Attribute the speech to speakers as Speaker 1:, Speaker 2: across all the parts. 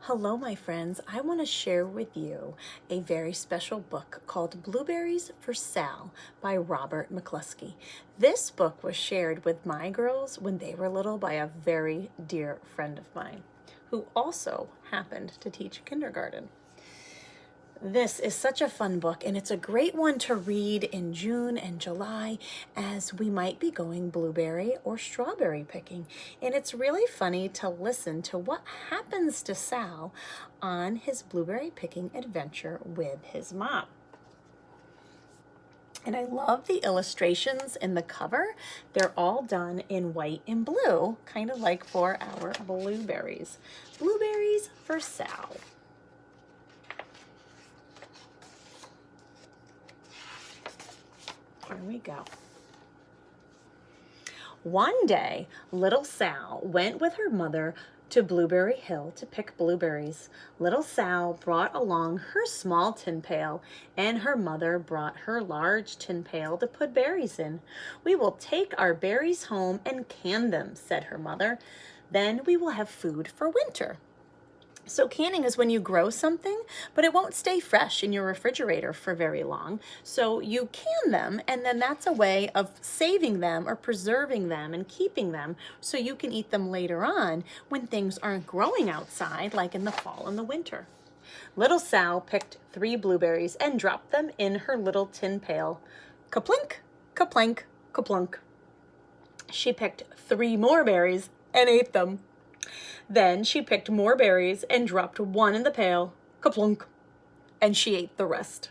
Speaker 1: Hello, my friends. I want to share with you a very special book called Blueberries for Sal by Robert McCloskey. This book was shared with my girls when they were little by a very dear friend of mine who also happened to teach kindergarten. This is such a fun book, and it's a great one to read in June and July as we might be going blueberry or strawberry picking. And it's really funny to listen to what happens to Sal on his blueberry picking adventure with his mom. And I love the illustrations in the cover. They're all done in white and blue, kind of like for our blueberries. Blueberries for Sal. Here we go. One day, little Sal went with her mother to Blueberry Hill to pick blueberries. Little Sal brought along her small tin pail, and her mother brought her large tin pail to put berries in. "We will take our berries home and can them," said her mother. "Then we will have food for winter." So canning is when you grow something, but it won't stay fresh in your refrigerator for very long. So you can them, and then that's a way of saving them or preserving them and keeping them so you can eat them later on when things aren't growing outside, like in the fall and the winter. Little Sal picked 3 blueberries and dropped them in her little tin pail. Kaplink, kaplank, kaplunk. She picked 3 more berries and ate them. Then she picked more berries and dropped 1 in the pail, kaplunk, and she ate the rest.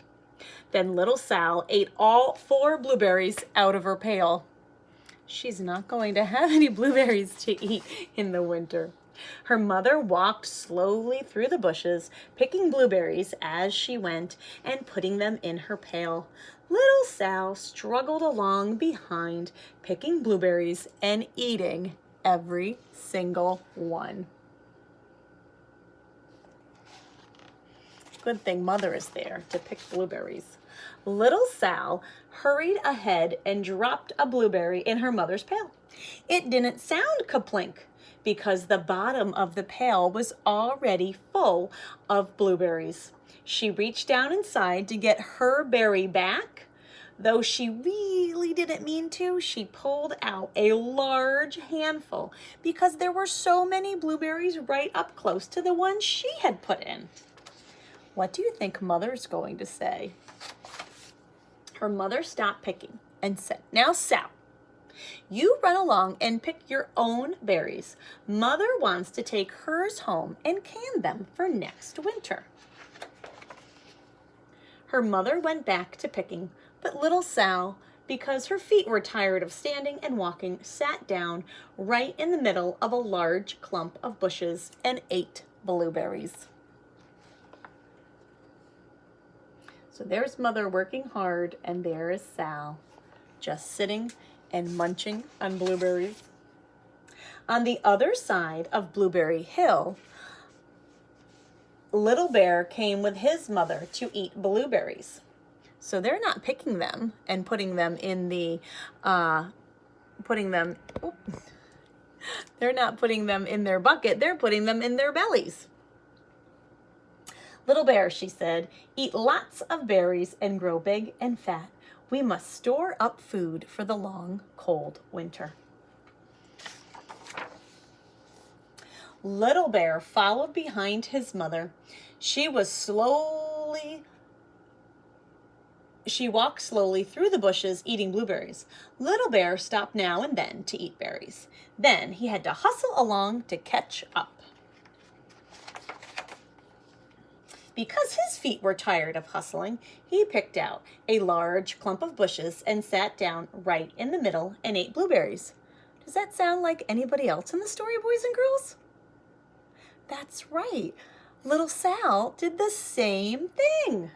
Speaker 1: Then little Sal ate all 4 blueberries out of her pail. She's not going to have any blueberries to eat in the winter. Her mother walked slowly through the bushes, picking blueberries as she went and putting them in her pail. Little Sal struggled along behind, picking blueberries and eating every single one. Good thing Mother is there to pick blueberries. Little Sal hurried ahead and dropped a blueberry in her mother's pail. It didn't sound kaplink because the bottom of the pail was already full of blueberries. She reached down inside to get her berry back. Though she really didn't mean to, she pulled out a large handful because there were so many blueberries right up close to the ones she had put in. What do you think Mother's going to say? Her mother stopped picking and said, "Now, Sal, you run along and pick your own berries. Mother wants to take hers home and can them for next winter." Her mother went back to picking, but little Sal, because her feet were tired of standing and walking, sat down right in the middle of a large clump of bushes and ate blueberries. So there's Mother working hard, and there is Sal just sitting and munching on blueberries. On the other side of Blueberry Hill, Little Bear came with his mother to eat blueberries. So they're not picking them and putting them in the, they're not putting them in their bucket, they're putting them in their bellies. "Little Bear," she said, "eat lots of berries and grow big and fat. We must store up food for the long, cold winter." Little Bear followed behind his mother. She walked slowly through the bushes eating blueberries. Little Bear stopped now and then to eat berries. Then he had to hustle along to catch up. Because his feet were tired of hustling, he picked out a large clump of bushes and sat down right in the middle and ate blueberries. Does that sound like anybody else in the story, boys and girls? That's right. Little Sal did the same thing.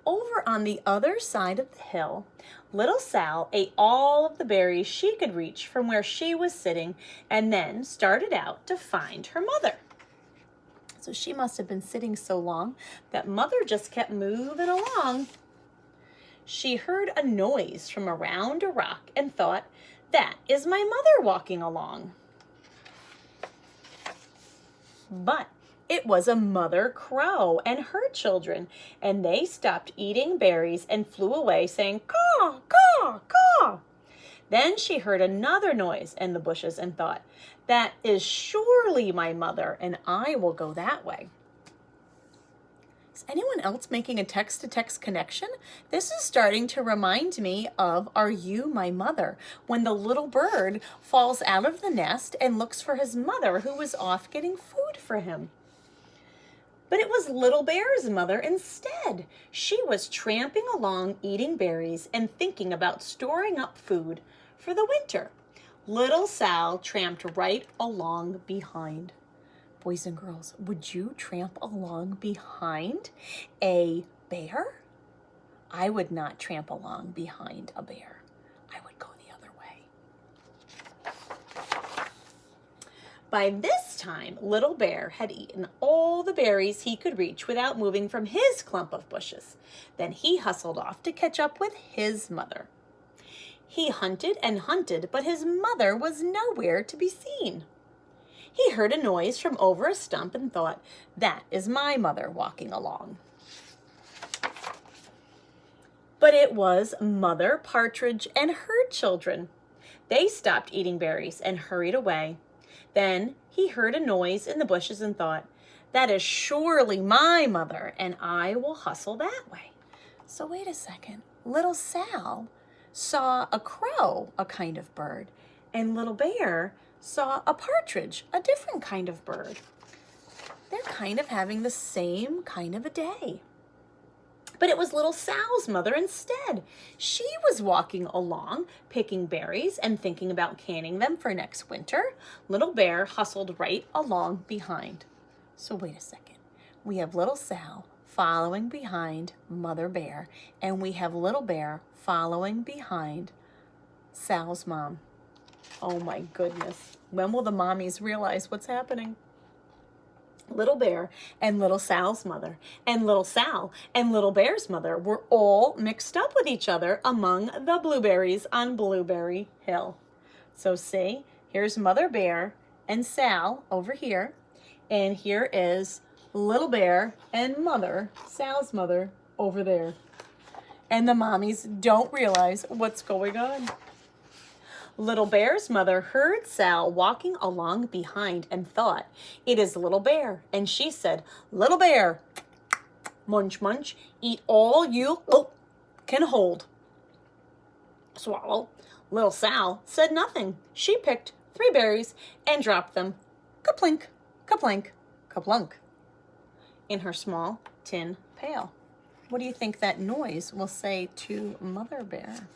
Speaker 1: Over on the other side of the hill, little Sal ate all of the berries she could reach from where she was sitting and then started out to find her mother. So she must have been sitting so long that Mother just kept moving along. She heard a noise from around a rock and thought, "That is my mother walking along." But it was a mother crow and her children, and they stopped eating berries and flew away saying, caw, caw, caw. Then she heard another noise in the bushes and thought, that is surely my mother, and I will go that way. Is anyone else making a text-to-text connection? This is starting to remind me of Are You My Mother? When the little bird falls out of the nest and looks for his mother who was off getting food for him. But it was Little Bear's mother instead. She was tramping along eating berries and thinking about storing up food for the winter. Little Sal tramped right along behind. Boys and girls, would you tramp along behind a bear? I would not tramp along behind a bear. I would go the other way. By this time, Little Bear had eaten all the berries he could reach without moving from his clump of bushes. Then he hustled off to catch up with his mother. He hunted and hunted, but his mother was nowhere to be seen. He heard a noise from over a stump and thought, that is my mother walking along. But it was Mother Partridge and her children. They stopped eating berries and hurried away. Then he heard a noise in the bushes and thought, that is surely my mother, and I will hustle that way. So wait a second. Little Sal saw a crow, a kind of bird, and Little Bear saw a partridge, a different kind of bird. They're kind of having the same kind of a day. But it was Little Sal's mother instead. She was walking along, picking berries and thinking about canning them for next winter. Little Bear hustled right along behind. So wait a second. We have Little Sal following behind Mother Bear, and we have Little Bear following behind Sal's mom. Oh my goodness. When will the mommies realize what's happening? Little Bear and Little Sal's mother and Little Sal and Little Bear's mother were all mixed up with each other among the blueberries on Blueberry Hill. So see, here's Mother Bear and Sal over here, and here is Little Bear and Sal's mother over there. And the mommies don't realize what's going on. Little Bear's mother heard Sal walking along behind and thought, it is Little Bear. And she said, Little Bear, munch, munch, eat all you can hold. Swallow. Little Sal said nothing. She picked 3 berries and dropped them, kaplink, kaplink, kaplunk, in her small tin pail. What do you think that noise will say to Mother Bear?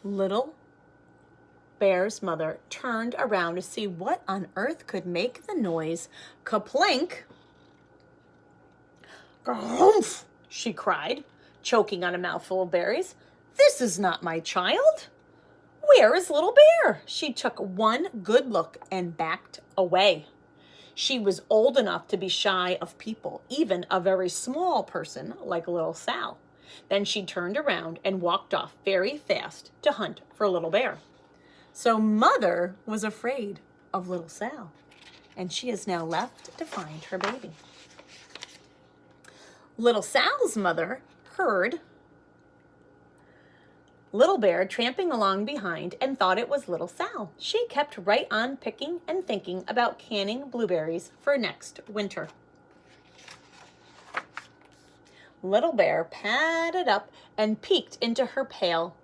Speaker 1: Little Bear's mother turned around to see what on earth could make the noise kaplink. Grumph, she cried, choking on a mouthful of berries. This is not my child. Where is Little Bear? She took one good look and backed away. She was old enough to be shy of people, even a very small person like Little Sal. Then she turned around and walked off very fast to hunt for Little Bear. So Mother was afraid of Little Sal, and she is now left to find her baby. Little Sal's mother heard Little Bear tramping along behind and thought it was Little Sal. She kept right on picking and thinking about canning blueberries for next winter. Little Bear padded up and peeked into her pail.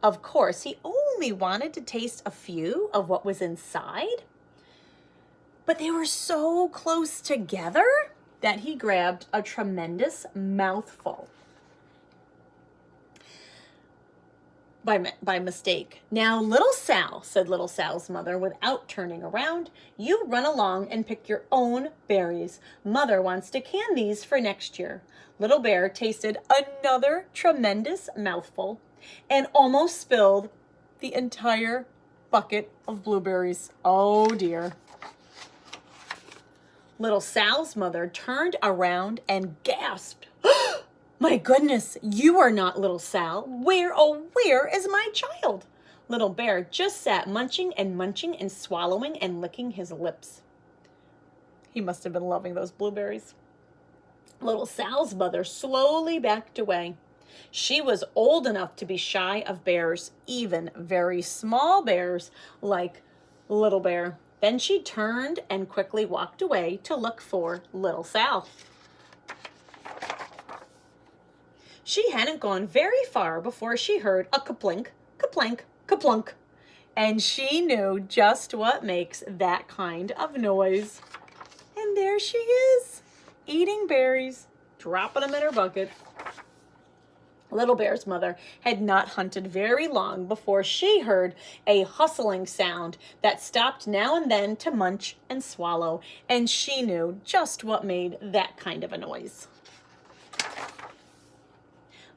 Speaker 1: Of course, he only wanted to taste a few of what was inside, but they were so close together that he grabbed a tremendous mouthful by mistake. Now, Little Sal, said Little Sal's mother without turning around, you run along and pick your own berries. Mother wants to can these for next year. Little Bear tasted another tremendous mouthful and almost spilled the entire bucket of blueberries. Oh dear. Little Sal's mother turned around and gasped. My goodness, you are not Little Sal. Where, oh, where is my child? Little Bear just sat munching and swallowing and licking his lips. He must have been loving those blueberries. Little Sal's mother slowly backed away. She was old enough to be shy of bears, even very small bears like Little Bear. Then she turned and quickly walked away to look for Little Sal. She hadn't gone very far before she heard a kaplink, kaplink, kaplunk, and she knew just what makes that kind of noise. And there she is, eating berries, dropping them in her bucket. Little Bear's mother had not hunted very long before she heard a hustling sound that stopped now and then to munch and swallow, and she knew just what made that kind of a noise.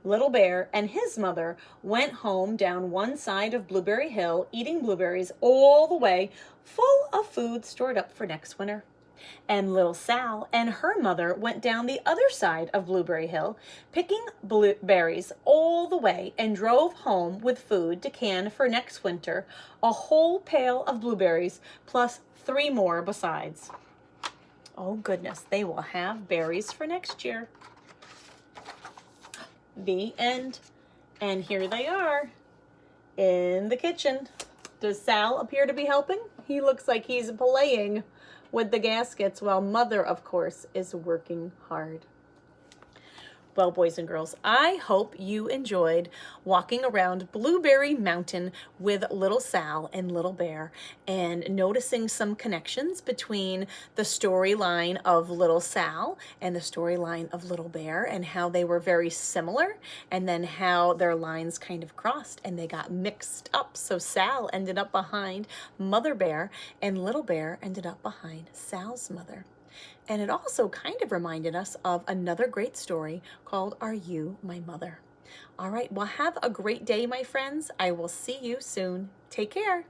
Speaker 1: Little Bear and his mother went home down one side of Blueberry Hill, eating blueberries all the way, full of food stored up for next winter. And Little Sal and her mother went down the other side of Blueberry Hill, picking blueberries all the way, and drove home with food to can for next winter, a whole pail of blueberries plus 3 more besides. Oh goodness, they will have berries for next year. The end. And here they are in the kitchen. Does Sal appear to be helping? He looks like he's playing with the gaskets while Mother, of course, is working hard. Well, boys and girls, I hope you enjoyed walking around Blueberry Mountain with Little Sal and Little Bear and noticing some connections between the storyline of Little Sal and the storyline of Little Bear, and how they were very similar, and then how their lines kind of crossed and they got mixed up. So Sal ended up behind Mother Bear and Little Bear ended up behind Sal's mother. And it also kind of reminded us of another great story called Are You My Mother? All right, well, have a great day, my friends. I will see you soon. Take care.